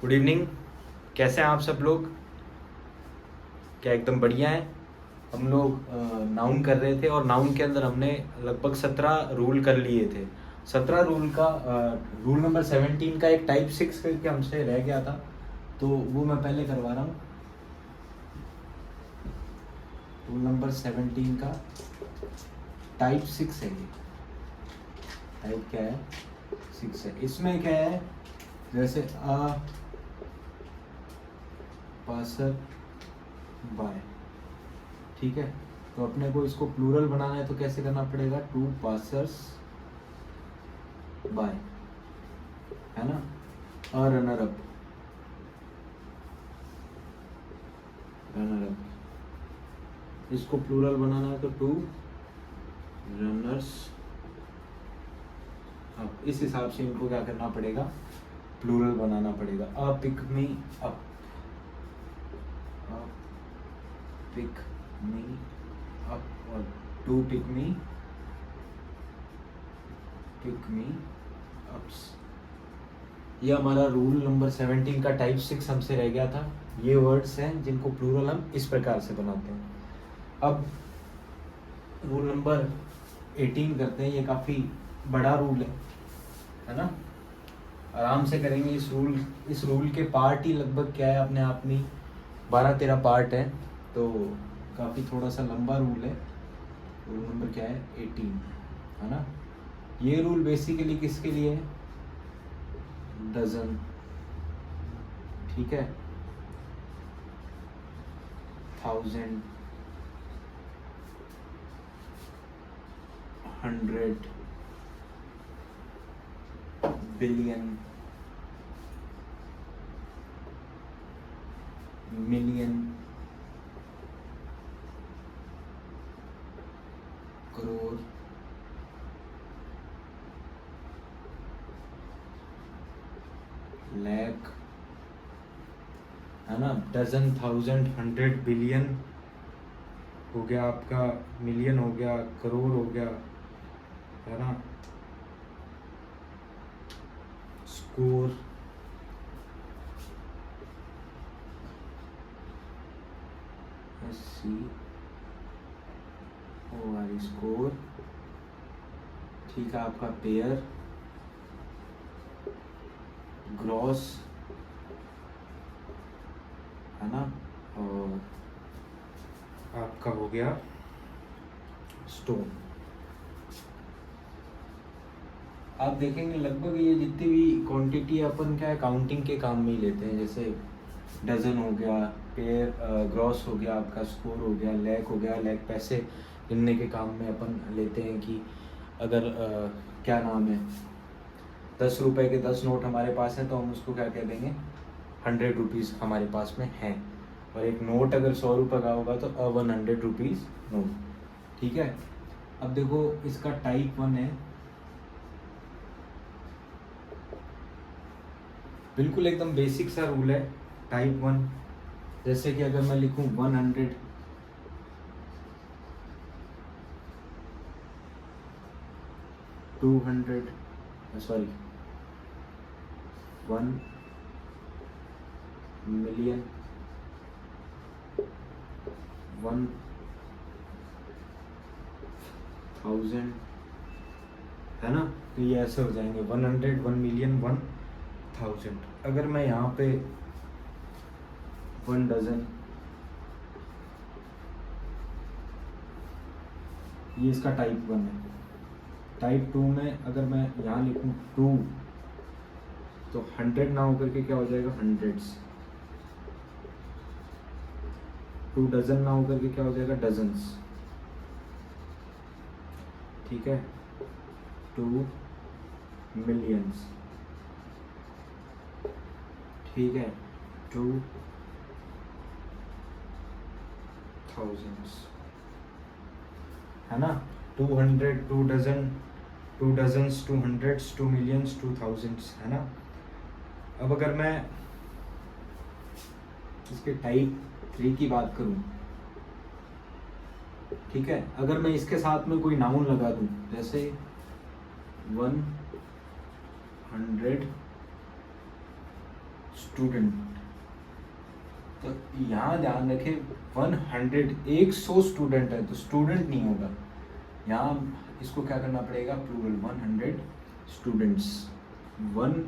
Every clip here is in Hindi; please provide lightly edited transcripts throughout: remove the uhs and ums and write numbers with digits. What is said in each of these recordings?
Good evening. कैसे हैं आप सब लोग? क्या एकदम बढ़िया है? हम लोग नाउन कर रहे थे और नाउन के अंदर हमने लगभग 17 रूल कर लिए थे। 17 रूल का रूल नंबर 17 का एक टाइप 6 करके हमसे रह गया था, तो वो मैं पहले करवा रहा हूँ। रूल नंबर 17 का टाइप 6 है। ये टाइप क्या है? 6 है। इसमें क्या है, जैसे पासर बाय, ठीक है, तो अपने को इसको प्लूरल बनाना है तो कैसे करना पड़ेगा? 2 पासर्स बाय, है ना। A runner up, runner up, इसको प्लूरल बनाना है तो 2 रनर्स अप। इस हिसाब से इनको क्या करना पड़ेगा? प्लूरल बनाना पड़ेगा। A pick me up, pick me up, और 2 पिक मी अप्स। ये हमारा रूल नंबर 17 का टाइप 6 हमसे रह गया था। ये वर्ड्स हैं जिनको प्लूरल हम इस प्रकार से बनाते हैं। अब रूल नंबर 18 करते हैं। ये काफ़ी बड़ा रूल है ना। आराम से करेंगे इस रूल के पार्ट ही लगभग क्या है, अपने आप में 12-13 पार्ट है, तो काफ़ी थोड़ा सा लंबा रूल है। रूल नंबर क्या है? 18, है ना। ये रूल बेसिकली किसके लिए है? डजन, ठीक है, 1000, 100, बिलियन, मिलियन, करोड़, लाख, है ना। डजन, 1000, 100, बिलियन हो गया आपका, मिलियन हो गया, करोड़ हो गया, है ना। स्कोर, SCOR, स्कोर, ठीक है। आपका पेयर, ग्रॉस, है ना, और आपका हो गया स्टोन। आप देखेंगे लगभग ये जितनी भी क्वांटिटी अपन क्या है, काउंटिंग के काम में ही लेते हैं। जैसे डजन हो गया, पेयर, ग्रॉस हो गया, आपका स्कोर हो गया, लैख हो गया। लैख पैसे गिनने के काम में अपन लेते हैं कि अगर क्या नाम है, 10 रुपए के 10 नोट हमारे पास हैं तो हम उसको क्या कह देंगे? 100 रुपीज़ हमारे पास में हैं। और एक नोट अगर 100 रुपये का होगा तो 100 रुपीज़ नोट, ठीक है। अब देखो इसका टाइप 1 है, बिल्कुल एकदम बेसिक सा रूल है टाइप 1। जैसे कि अगर मैं लिखूं 100, 200, सॉरी 1 मिलियन, 1000, है ना। तो ये ऐसे हो जाएंगे 100, 1 मिलियन, 1000। अगर मैं यहाँ पे 1 डजन, ये इसका टाइप 1 है। टाइप 2 में अगर मैं यहाँ लिखूँ 2, तो 100 ना होकर के क्या हो जाएगा? हंड्रेड्स। 2 डजन ना होकर के क्या हो जाएगा? डजन्स, ठीक है। 2 मिलियंस, ठीक है। 2 थाउजेंड्स, है ना। 200, 2 dozen, 2 dozens, 2 hundreds, 2 millions, 2 thousands, है ना। अब अगर मैं इसके टाइप 3 की बात करूं, ठीक है, अगर मैं इसके साथ में कोई नाउन लगा दूं, जैसे 100 स्टूडेंट। तो यहाँ ध्यान रखें 100 स्टूडेंट है तो स्टूडेंट नहीं होगा, यहाँ इसको क्या करना पड़ेगा, प्लूरल 100 स्टूडेंट्स, 1000।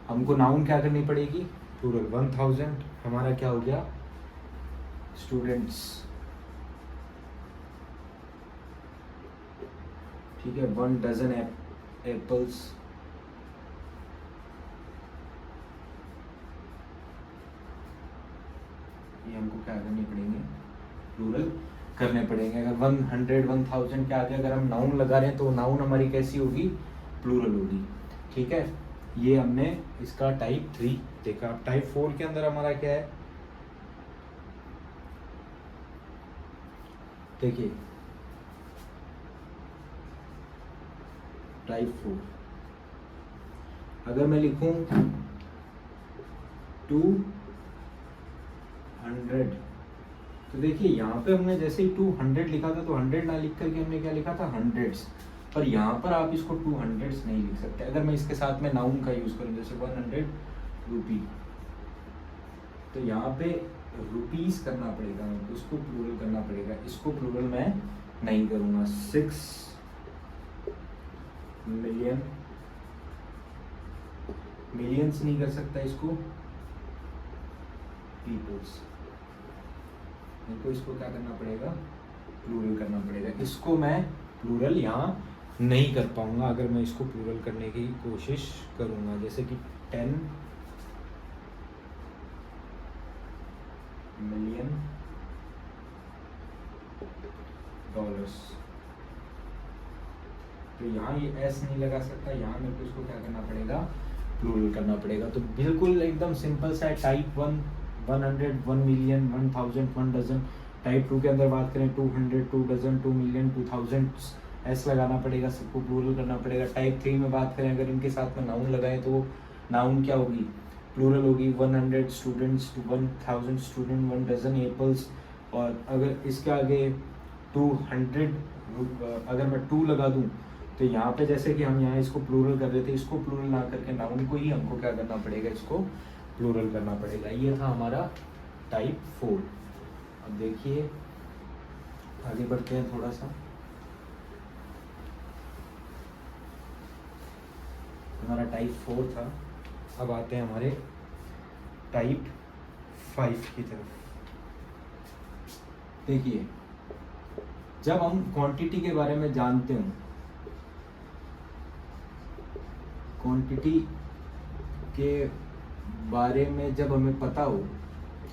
हमको नाउन क्या करनी पड़ेगी, प्लूरल 1000, हमारा क्या हो गया, स्टूडेंट्स। ठीक है, 1 डजन एप्पल्स, ये हमको क्या करने पड़ेंगे, प्लूरल करने पड़ेंगे। अगर 100 1000 के आगे अगर हम नाउन लगा रहे हैं तो नाउन हमारी कैसी होगी, प्लूरल होगी। ठीक है, ये हमने इसका टाइप 3 देखा। अब टाइप 4 के अंदर हमारा क्या है, देखिए टाइप 4 अगर मैं लिखूं 200, तो देखिए यहाँ पे हमने जैसे ही 200 लिखा था तो 100 ना लिख करके हमने क्या लिखा था, हंड्रेड्स। पर यहाँ पर आप इसको 200 नहीं लिख सकते। अगर मैं इसके साथ में नाउन का यूज करूँ, जैसे 100 रुपी, तो यहाँ पे रुपीस करना पड़ेगा, उसको प्लूरल करना पड़ेगा। इसको प्लूरल मैं नहीं करूँगा। 6 मिलियन, मिलियंस नहीं कर सकता इसको, पीपल्स। इनको इसको क्या करना पड़ेगा, प्लूरल करना पड़ेगा। इसको मैं प्लूरल यहाँ नहीं कर पाऊंगा अगर मैं इसको प्लूरल करने की कोशिश करूंगा। जैसे कि 10 मिलियन डॉलर्स, तो यहाँ ये एस नहीं लगा सकता, यहाँ मेरे को इसको क्या करना पड़ेगा, प्लूरल करना पड़ेगा। तो बिल्कुल एकदम सिंपल सा है। Type 1 100 1 million 1000 1 dozen. टाइप 2 के अंदर बात करें 200 2 डजन 2 मिलियन 2000, एस लगाना पड़ेगा, सबको प्लूरल करना पड़ेगा। टाइप 3 में बात करें अगर इनके साथ में नाउन लगाएं तो नाउन क्या होगी, प्लूरल होगी। 100 स्टूडेंट्स, 1000 स्टूडेंट, 1 डजन एप्पल्स। और अगर इसके आगे 200 अगर मैं 2 लगा दूं तो यहाँ पे जैसे कि हम यहाँ इसको प्लूरल कर रहे थे, इसको प्लूरल ना करके नाउन को ही हमको क्या करना पड़ेगा, इसको प्लूरल करना पड़ेगा। ये था हमारा टाइप 4। अब देखिए आगे बढ़ते हैं थोड़ा सा। हमारा टाइप 4 था, अब आते हैं हमारे टाइप 5 की तरफ। देखिए जब हम क्वांटिटी के बारे में जानते हो, क्वांटिटी के बारे में जब हमें पता हो,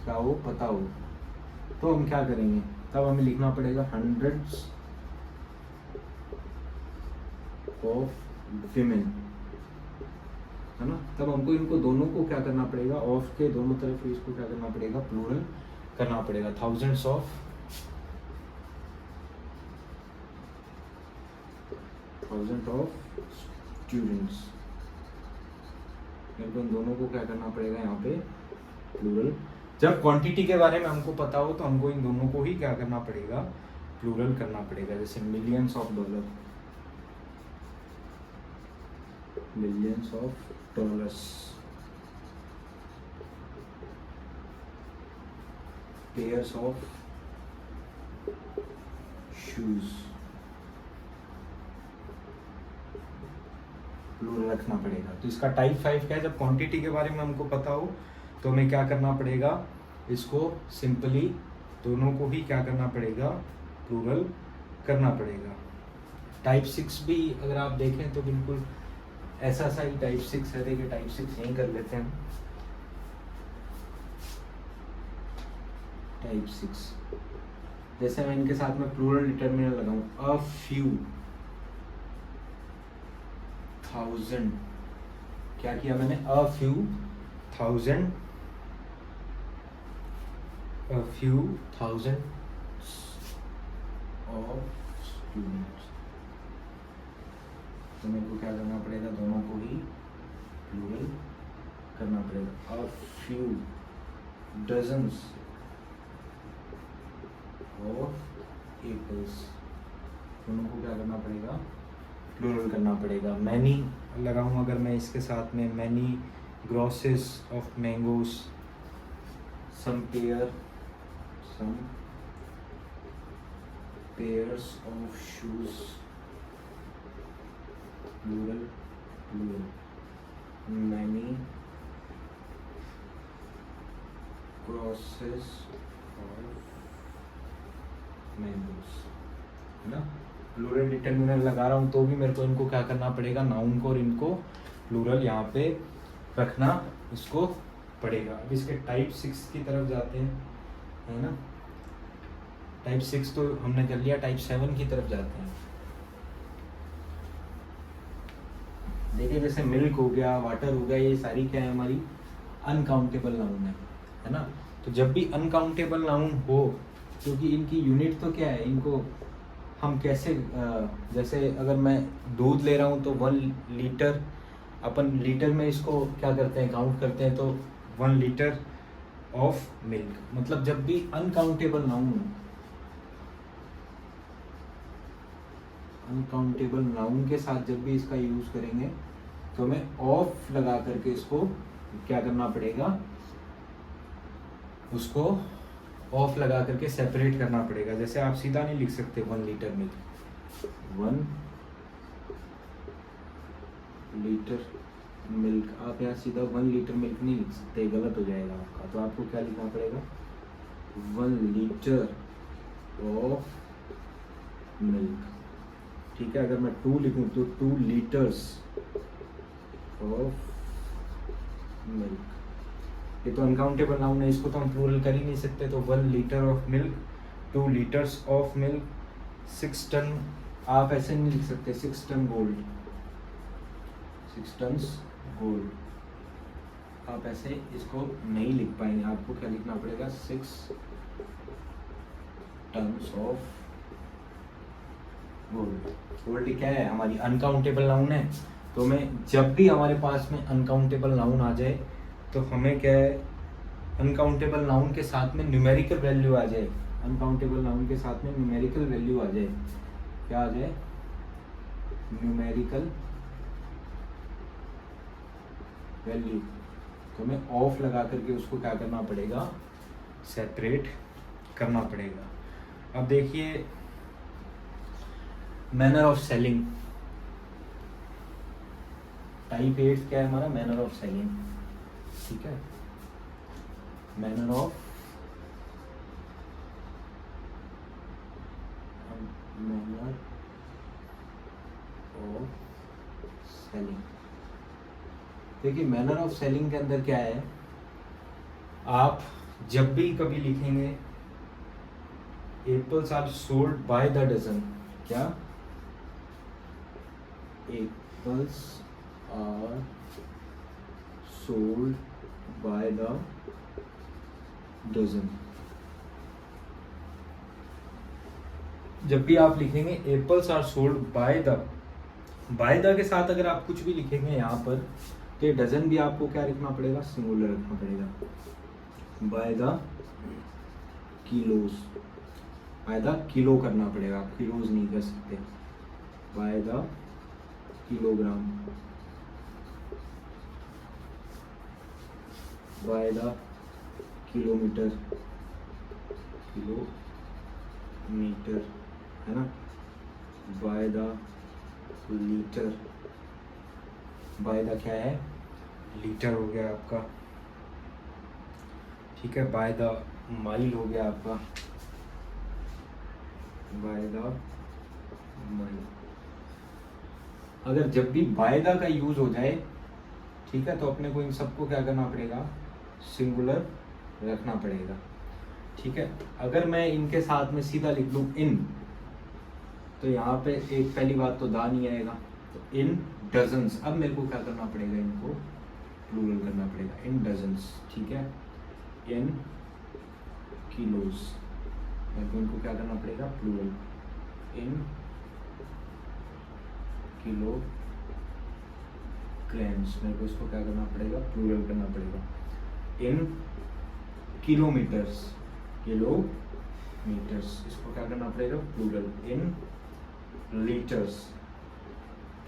क्या हो, पता हो, तो हम क्या करेंगे, तब हमें लिखना पड़ेगा हंड्रेड्स ऑफ विमेन, है ना। तब हमको इनको दोनों को क्या करना पड़ेगा, ऑफ के दोनों तरफ इसको क्या करना पड़ेगा, प्लूरल करना पड़ेगा। थाउजेंड्स ऑफ स्टूडेंट्स, इन दोनों को क्या करना पड़ेगा यहाँ पे, प्लूरल। जब क्वांटिटी के बारे में हमको पता हो तो हमको इन दोनों को ही क्या करना पड़ेगा, प्लूरल करना पड़ेगा। जैसे millions of dollar, millions of dollars, pairs of shoes, plural रखना पड़ेगा। तो इसका टाइप 5 क्या है, जब क्वांटिटी के बारे में हमको पता हो तो हमें क्या करना पड़ेगा, इसको सिंपली दोनों को ही क्या करना पड़ेगा, प्लूरल करना पड़ेगा। टाइप 6 भी अगर आप देखें तो बिल्कुल ऐसा सा ही टाइप 6 है। देखिए टाइप 6 यहीं कर लेते हैं। टाइप 6 जैसे मैं इनके साथ में प्लूरल डिटर्मिनर लगाऊं, अ फ्यू थाउजेंड, क्या किया मैंने, a few thousand, a few thousands of students, तो मेरे को क्या करना पड़ेगा, दोनों को ही प्लूरल करना पड़ेगा। a few dozens of apples, दोनों को क्या करना पड़ेगा, प्लूरल करना पड़ेगा। मैनी लगाऊँ अगर मैं इसके साथ में, many grosses of mangoes, some pairs of shoes, plural, many grosses of mangoes, है ना। प्लूरल डिटर्मिनर लगा रहा हूँ तो भी मेरे को इनको क्या करना पड़ेगा, नाउन को और इनको प्लूरल यहाँ पे रखना इसको पड़ेगा। अब इसके टाइप 6 की तरफ जाते हैं, है ना। टाइप 6 तो हमने कर लिया, टाइप 7 की तरफ जाते हैं। देखिए जैसे मिल्क हो गया, वाटर हो गया, ये सारी क्या है हमारी अनकाउंटेबल नाउन है ना। तो जब भी अनकाउंटेबल नाउन हो, क्योंकि इनकी यूनिट तो क्या है, इनको हम कैसे जैसे अगर मैं दूध ले रहा हूँ तो 1 लीटर, अपन लीटर में इसको क्या करते हैं, काउंट करते हैं, तो 1 लीटर ऑफ मिल्क। मतलब जब भी अनकाउंटेबल नाउन हो, अनकाउंटेबल नाउन के साथ जब भी इसका यूज करेंगे तो हमें ऑफ लगा करके इसको क्या करना पड़ेगा, उसको ऑफ लगा करके सेपरेट करना पड़ेगा। जैसे आप सीधा नहीं लिख सकते 1 लीटर मिल्क, 1 लीटर मिल्क, आप यहाँ सीधा 1 लीटर मिल्क नहीं लिख सकते, गलत हो जाएगा आपका। तो आपको क्या लिखना पड़ेगा, 1 लीटर ऑफ मिल्क, ठीक है। अगर मैं 2 लिखूं तो 2 लीटर्स ऑफ मिल्क। ये तो अनकाउंटेबल नाउन है, इसको तो हम प्लूरल कर ही नहीं सकते। तो 1 litre of milk, 2 litres of milk, 6 ton, आप ऐसे नहीं लिख सकते 6 टन गोल्ड, 6 टन्स गोल्ड, आप ऐसे इसको नहीं लिख पाएंगे। आपको क्या लिखना पड़ेगा, 6 टन्स ऑफ गोल्ड। गोल्ड क्या है, हमारी अनकाउंटेबल नाउन है। तो मैं जब भी हमारे पास में अनकाउंटेबल नाउन आ जाए तो हमें क्या है, अनकाउंटेबल नाउन के साथ में न्यूमेरिकल वैल्यू आ जाए, अनकाउंटेबल नाउन के साथ में न्यूमेरिकल वैल्यू आ जाए, क्या आ जाए, न्यूमेरिकल वैल्यू, तो हमें ऑफ लगा करके उसको क्या करना पड़ेगा, सेपरेट करना पड़ेगा। अब देखिए मैनर ऑफ सेलिंग, टाइप 8 क्या है हमारा, मैनर ऑफ सेलिंग, ठीक है। मैनर ऑफ सेलिंग, देखिए मैनर ऑफ सेलिंग के अंदर क्या है, आप जब भी कभी लिखेंगे apples are sold by the dozen, क्या, apples are sold by the dozen. जब भी आप लिखेंगे apples are sold by the के साथ अगर आप कुछ भी लिखेंगे यहाँ पर, तो ये डजन भी आपको क्या लिखना पड़ेगा, सिंगुलर रखना पड़ेगा। By the किलोस, by the kilo करना पड़ेगा, आप किलोज नहीं कर सकते। By the kilogram, by the kilometre, kilometre, है ना। By the litre, by the क्या है, लीटर हो गया आपका, ठीक है। बाय द माइल हो गया आपका, बाय द माइल। अगर जब भी बाय द का यूज हो जाए, ठीक है, तो अपने को इन सबको क्या करना पड़ेगा, सिंगुलर रखना पड़ेगा, ठीक है। अगर मैं इनके साथ में सीधा लिख लूँ इन, तो यहाँ पे एक पहली बात तो दा नहीं आएगा, तो इन डजन्स। अब मेरे को क्या करना पड़ेगा, इनको प्लूरल करना पड़ेगा, इन डजन्स, ठीक है। इन किलोज, मेरे को इनको क्या करना पड़ेगा, प्लूरल, इन किलो ग्राम्स, मेरे को इसको क्या करना पड़ेगा, प्लूरल करना पड़ेगा। इन किलोमीटर्स, किलोमीटर्स, इसको क्या करना पड़ेगा, प्लूरल। इन लीटर्स,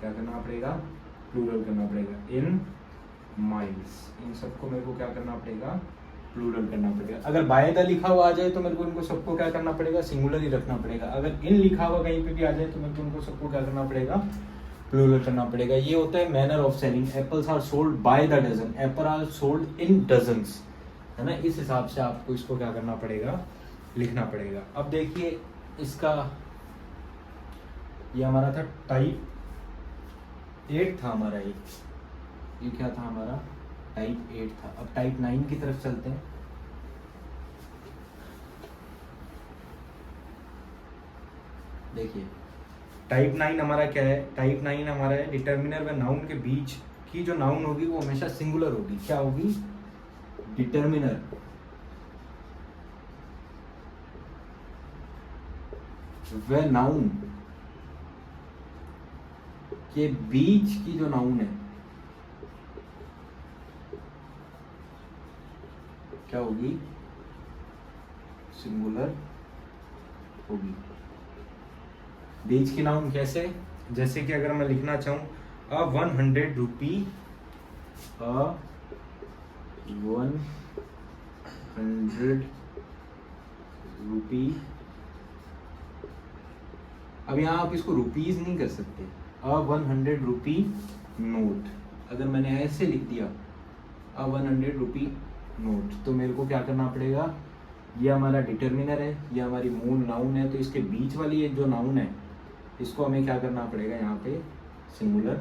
क्या करना पड़ेगा, प्लूरल करना पड़ेगा, इन माइल्स, इन सबको मेरे को क्या करना पड़ेगा, प्लूरल करना पड़ेगा। अगर बाय द लिखा हुआ आ जाए तो मेरे को इनको सबको क्या करना पड़ेगा, सिंगुलर ही रखना पड़ेगा। अगर इन लिखा हुआ कहीं पे भी आ जाए तो मेरे को उनको सबको क्या करना पड़ेगा, प्लूरल करना पड़ेगा। ये होता है manner of selling. Apples are sold by the dozen, apple are sold in dozens, है ना। इस हिसाब से आपको इसको क्या करना पड़ेगा, लिखना पड़ेगा। अब देखिए इसका, ये हमारा था टाइप 8 था हमारा, ये क्या था हमारा, टाइप 8 था। अब टाइप 9 की तरफ चलते हैं। देखिए टाइप 9 हमारा क्या है, टाइप 9 हमारा है डिटर्मिनर व नाउन के बीच की जो नाउन होगी वो हमेशा सिंगुलर होगी। क्या होगी, डिटर्मिनर व नाउन के बीच की जो नाउन है क्या होगी, सिंगुलर होगी। बीच की नाउन कैसे, जैसे कि अगर मैं लिखना चाहूं अ 100 रुपी, अ 100 रुपी, अब यहाँ आप इसको रुपीज नहीं कर सकते, अ 100 रुपी नोट। अगर मैंने ऐसे लिख दिया अ 100 रुपी नोट, तो मेरे को क्या करना पड़ेगा, ये हमारा डिटर्मिनर है, ये हमारी मूल नाउन है, तो इसके बीच वाली ये जो नाउन है इसको हमें क्या करना पड़ेगा, यहाँ पे सिंगुलर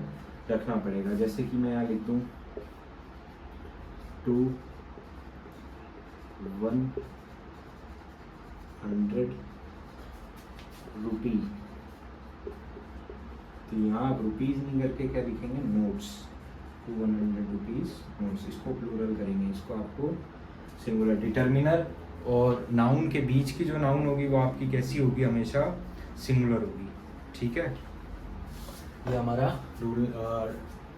रखना पड़ेगा। जैसे कि मैं यहाँ लिख दूँ 2 100 रुपी, तो यहाँ आप रुपीज नहीं करके क्या लिखेंगे, नोट्स, 200 रुपीज नोट्स। इसको प्लूरल करेंगे, इसको आपको सिंगुलर। डिटर्मिनर और नाउन के बीच की जो नाउन होगी वो आपकी कैसी होगी, हमेशा सिंगुलर होगी, ठीक है। ये हमारा रूल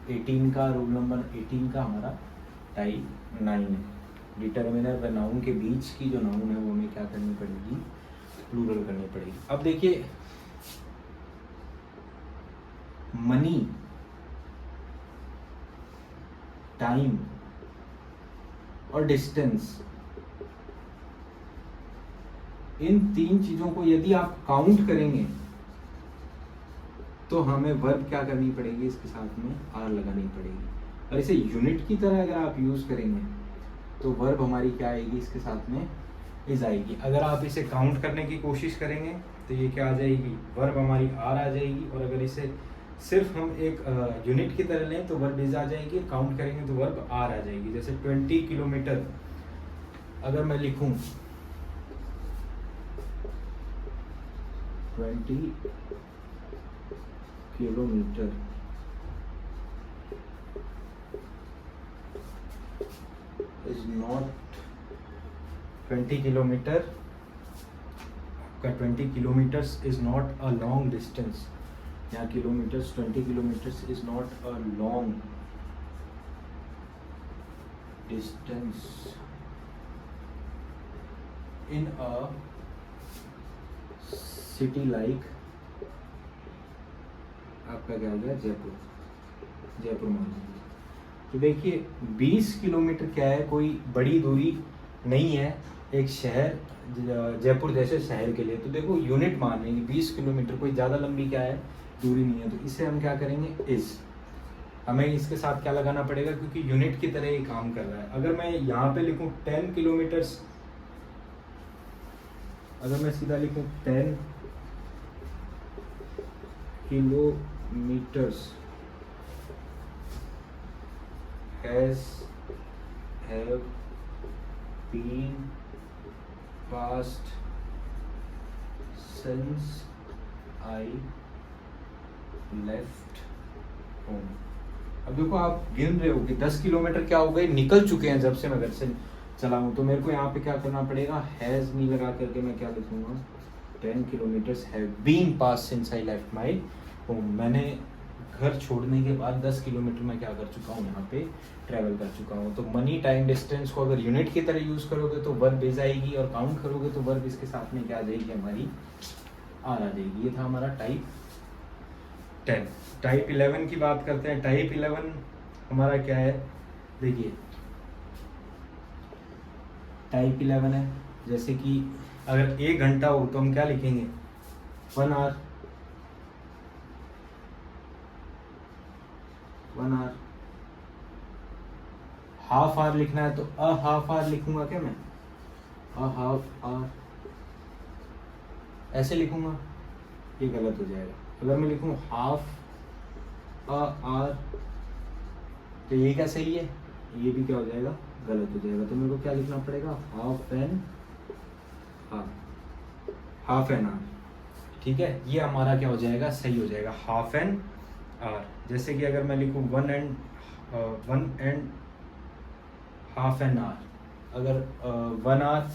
18 का, रूल नंबर 18 का हमारा टाइप 9 है। डिटर्मिनर व नाउन के बीच की जो नाउन है वो हमें क्या करनी पड़ेगी, प्लूरल करनी पड़ेगी। अब देखिए मनी, टाइम और डिस्टेंस, इन 3 चीजों को यदि आप काउंट करेंगे तो हमें वर्ब क्या करनी पड़ेगी, इसके साथ में आर लगानी पड़ेगी। और इसे यूनिट की तरह अगर आप यूज करेंगे तो वर्ब हमारी क्या आएगी, इसके साथ में इज आएगी। अगर आप इसे काउंट करने की कोशिश करेंगे तो ये क्या आ जाएगी, वर्ब हमारी आर आ जाएगी। और अगर इसे सिर्फ हम एक यूनिट की तरह लें तो वर्ब इज आ जाएगी, काउंट करेंगे तो वर्ब आर आ जाएगी। जैसे 20 किलोमीटर अगर मैं लिखूं 20 किलोमीटर, इज नॉट 20 किलोमीटर का 20 kilometres is not a long distance. यहाँ kilometres 20 kilometres is not a long distance in a city like, आपका क्या हो गया, जयपुर, जयपुर मान लीजिए। तो देखिए 20 किलोमीटर क्या है, कोई बड़ी दूरी नहीं है एक शहर, जयपुर जैसे शहर के लिए। तो देखो यूनिट मान लेंगे, 20 किलोमीटर कोई ज़्यादा लंबी क्या है, दूरी नहीं है। तो इसे हम क्या करेंगे, इस, हमें इसके साथ क्या लगाना पड़ेगा, क्योंकि यूनिट की तरह ये काम कर रहा है। अगर मैं यहाँ पे लिखूँ 10 किलोमीटर्स, अगर मैं सीधा लिखूँ 10 kilometers have been passed since I left home। अब देखो आप गिन रहे हो कि 10 किलोमीटर क्या हो गए, निकल चुके हैं जब से मैं घर से चला हूँ। तो मेरे को यहाँ पे क्या करना पड़ेगा, हैज नहीं लगा करके मैं क्या लिखूंगा, 10 kilometers have been passed since I left my home। मैंने घर छोड़ने के बाद 10 किलोमीटर मैं क्या कर चुका हूँ, यहाँ पे ट्रैवल कर चुका हूँ। तो मनी, टाइम, डिस्टेंस को अगर यूनिट की तरह यूज करोगे तो वर्ब इज आएगी, और काउंट करोगे तो वर्ब इसके साथ में क्या आ जाएगी, हमारी आर आ जाएगी। ये था हमारा टाइप 10। टाइप 11 की बात करते हैं। टाइप 11 हमारा क्या है, देखिए टाइप 11 है, जैसे कि अगर 1 घंटा हो तो हम क्या लिखेंगे, 1 आवर, 1 आवर। हाफ आवर लिखना है तो अ हाफ आवर लिखूंगा क्या मैं, अ हाफ आवर ऐसे लिखूंगा, ये गलत हो जाएगा। अगर मैं लिखूं हाफ अ आवर तो ये क्या सही है, ये भी क्या हो जाएगा, गलत हो जाएगा। तो मेरे को क्या लिखना पड़ेगा, half an hour, half an hour, ठीक है। ये हमारा क्या हो जाएगा, सही हो जाएगा, हाफ एन आवर। जैसे कि अगर मैं लिखूं 1 एंड हाफ एन आवर, अगर 1 hour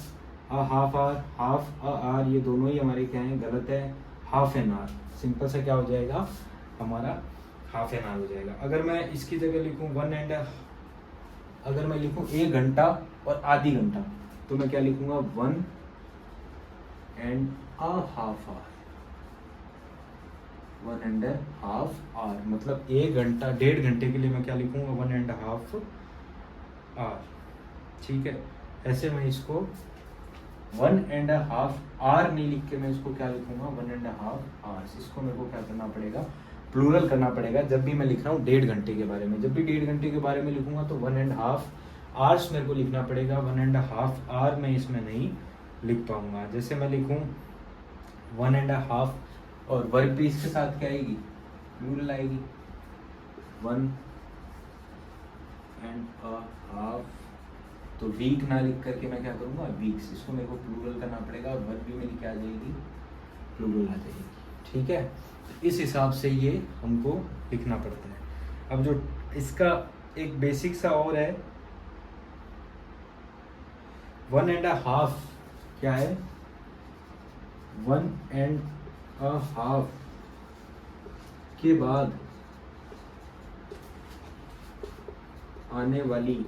a half hour, half a hour, ये दोनों ही हमारे क्या हैं, गलत है, हाफ एन आवर। सिंपल से क्या हो जाएगा हमारा, हाफ एन आवर हो जाएगा। अगर मैं इसकी जगह लिखूं 1 एंड, अगर मैं लिखूं 1 घंटा और आधी घंटा, तो मैं क्या लिखूंगा, 1 and a half our, 1 and half hour, मतलब 1 घंटा 1.5 घंटे के लिए मैं क्या लिखूंगा, 1 एंड हाफ आवर, ठीक है। ऐसे मैं इसको 1 एंड हाफ आवर नहीं लिख के मैं इसको क्या लिखूंगा, 1 एंड हाफ आवर्स। इसको मेरे को क्या करना पड़ेगा, प्लूरल करना पड़ेगा। जब भी मैं लिख रहा हूँ 1.5 घंटे के बारे में, जब भी 1.5 घंटे के बारे में लिखूंगा तो 1 एंड हाफ आवर्स मेरे को लिखना पड़ेगा, 1 एंड हाफ आवर मैं इसमें नहीं लिख पाऊंगा। जैसे मैं लिखूं 1 एंड हाफ, और वर्ब भी इसके साथ क्या आएगी, प्लूरल आएगी, 1 एंड हाफ। तो वीक ना लिख करके मैं क्या करूंगा, वीक्स, इसको मेरे को प्लूरल करना पड़ेगा, और वर्ब भी मेरी क्या आ जाएगी, प्लूरल आ जाएगी, ठीक है। तो इस हिसाब से ये हमको लिखना पड़ता है। अब जो इसका एक बेसिक सा और है, 1 एंड हाफ क्या है, 1 एंड हाफ के बाद आने वाली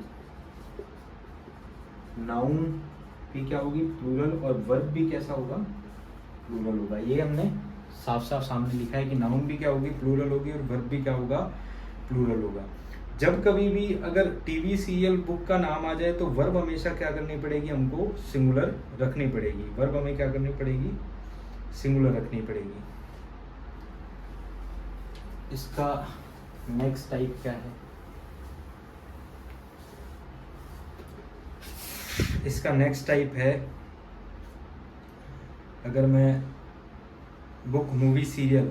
नाउन भी क्या होगी, प्लूरल, और वर्ब भी कैसा होगा, प्लूरल होगा। ये हमने साफ साफ सामने लिखा है कि नाउन भी क्या होगी, प्लूरल होगी, और वर्ब भी क्या होगा, प्लूरल होगा। जब कभी भी अगर टीवी सीरियल बुक का नाम आ जाए तो वर्ब हमेशा क्या करनी पड़ेगी, हमको सिंगुलर रखनी पड़ेगी। वर्ब हमें क्या करनी पड़ेगी, सिंगुलर रखनी पड़ेगी। इसका नेक्स्ट टाइप क्या है, इसका नेक्स्ट टाइप है, अगर मैं बुक मूवी सीरियल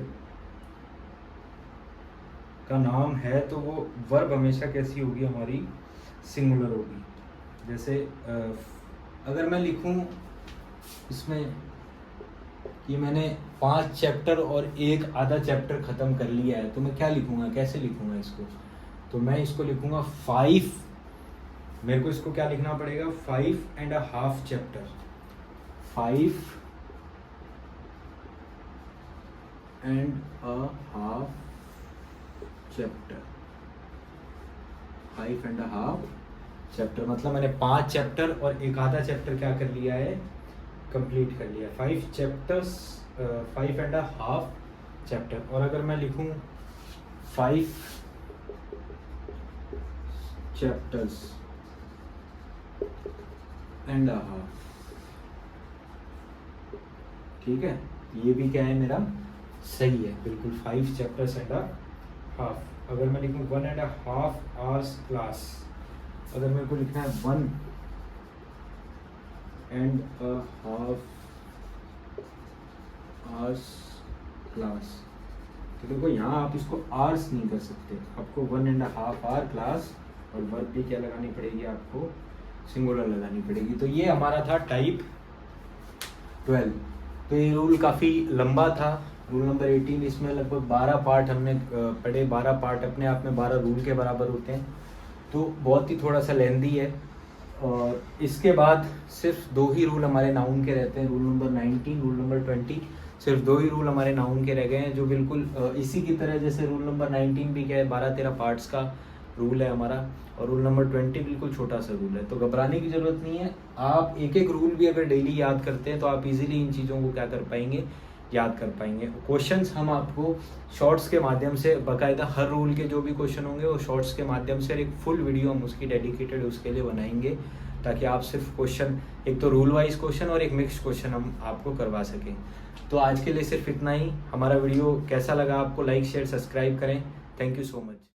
का नाम है तो वो वर्ब हमेशा कैसी होगी हमारी, सिंगुलर होगी। जैसे अगर मैं लिखूं इसमें कि मैंने 5 चैप्टर और एक आधा चैप्टर ख़त्म कर लिया है, तो मैं क्या लिखूंगा, कैसे लिखूंगा इसको, तो मैं इसको लिखूंगा 5, मेरे को इसको क्या लिखना पड़ेगा, 5 and half chapter, 5 and half chapter, 5 and half chapter, मतलब मैंने 5 चैप्टर और एक आधा चैप्टर क्या कर लिया है, कंप्लीट कर लिया। 5 चैप्टर्स, 5 एंड हाफ चैप्टर। और अगर मैं लिखूं 5 चैप्टर्स एंड हाफ, ठीक है, ये भी क्या है मेरा, सही है बिल्कुल, 5 चैप्टर्स एंड हाफ। अगर मैं लिखूं 1 एंड हाफ आवर्स क्लास, अगर मेरे को लिखना है 1 एंड हाफ आवर्स क्लास, तो देखो यहाँ आप इसको आवर्स नहीं कर सकते, आपको 1 एंड हाफ आवर क्लास, और वर्ब भी क्या लगानी पड़ेगी, आपको सिंगुलर लगानी पड़ेगी। तो ये हमारा था टाइप 12। तो ये रूल काफ़ी लंबा था, रूल नंबर 18। इसमें लगभग 12 पार्ट हमने पढ़े। 12 पार्ट अपने आप में 12 रूल के बराबर होते हैं, तो बहुत ही थोड़ा सा लेंदी है। और इसके बाद सिर्फ 2 ही रूल हमारे नाउन के रहते हैं, रूल नंबर 19, रूल नंबर 20। सिर्फ 2 ही रूल हमारे नाउन के रह गए हैं, जो बिल्कुल इसी की तरह, जैसे रूल नंबर 19 भी क्या है, 12-13 पार्ट्स का रूल है हमारा, और रूल नंबर 20 बिल्कुल छोटा सा रूल है। तो घबराने की ज़रूरत नहीं है, आप एक एक रूल भी अगर डेली याद करते हैं तो आप इजीली इन चीज़ों को क्या कर पाएंगे, याद कर पाएंगे। क्वेश्चंस हम आपको शॉर्ट्स के माध्यम से, बाकायदा हर रूल के जो भी क्वेश्चन होंगे वो शॉर्ट्स के माध्यम से, और एक फुल वीडियो हम उसकी डेडिकेटेड उसके लिए बनाएंगे, ताकि आप सिर्फ क्वेश्चन, एक तो रूल वाइज क्वेश्चन और एक मिक्स्ड क्वेश्चन हम आपको करवा सकें। तो आज के लिए सिर्फ इतना ही। हमारा वीडियो कैसा लगा आपको, लाइक शेयर सब्सक्राइब करें। Thank you so much.